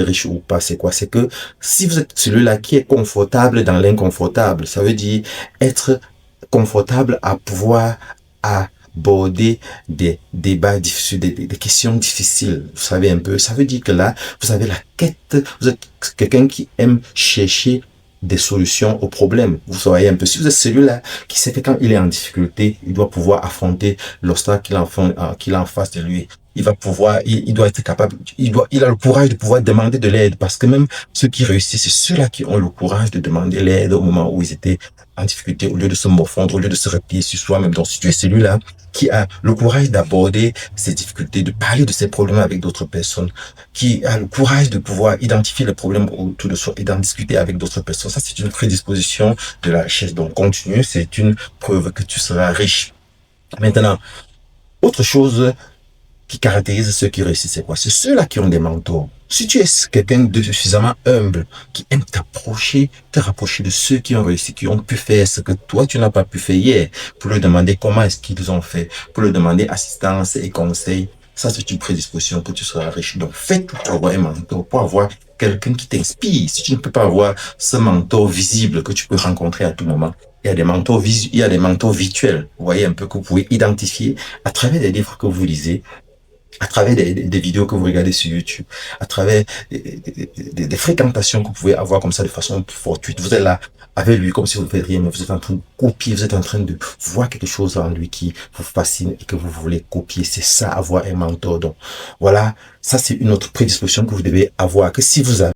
riche ou pas, c'est quoi? C'est que si vous êtes celui-là qui est confortable dans l'inconfortable, ça veut dire être confortable à pouvoir aborder des débats difficiles, des questions difficiles. Vous savez un peu, ça veut dire que là, vous avez la quête, vous êtes quelqu'un qui aime chercher des solutions aux problèmes. Vous voyez un peu, si vous êtes celui-là qui sait que quand il est en difficulté, il doit pouvoir affronter l'obstacle qu'il a en face de lui. Il va pouvoir, il doit être capable, il a le courage de pouvoir demander de l'aide, parce que même ceux qui réussissent, c'est ceux-là qui ont le courage de demander l'aide au moment où ils étaient en difficulté, au lieu de se morfondre, au lieu de se replier sur soi-même. Donc, si tu es celui-là qui a le courage d'aborder ses difficultés, de parler de ses problèmes avec d'autres personnes, qui a le courage de pouvoir identifier les problèmes autour de soi et d'en discuter avec d'autres personnes, ça, c'est une prédisposition de la richesse. Donc, continue, c'est une preuve que tu seras riche. Maintenant, autre chose qui caractérise ceux qui réussissent, c'est quoi? C'est ceux-là qui ont des mentors. Si tu es quelqu'un de suffisamment humble, qui aime t'approcher, te rapprocher de ceux qui ont réussi, qui ont pu faire ce que toi, tu n'as pas pu faire hier, pour leur demander comment est-ce qu'ils ont fait, pour leur demander assistance et conseils, ça, c'est une prédisposition que tu seras riche. Donc, fais tout pour avoir un mentor, pour avoir quelqu'un qui t'inspire. Si tu ne peux pas avoir ce mentor visible que tu peux rencontrer à tout moment, il y a des mentors il y a des mentors virtuels. Vous voyez un peu que vous pouvez identifier à travers des livres que vous lisez, à travers des vidéos que vous regardez sur YouTube, à travers des fréquentations que vous pouvez avoir comme ça de façon fortuite. Vous êtes là avec lui comme si vous ne faites rien, mais vous êtes en train de copier, vous êtes en train de voir quelque chose en lui qui vous fascine et que vous voulez copier. C'est ça, avoir un mentor. Donc, voilà, ça c'est une autre prédisposition que vous devez avoir, que si vous avez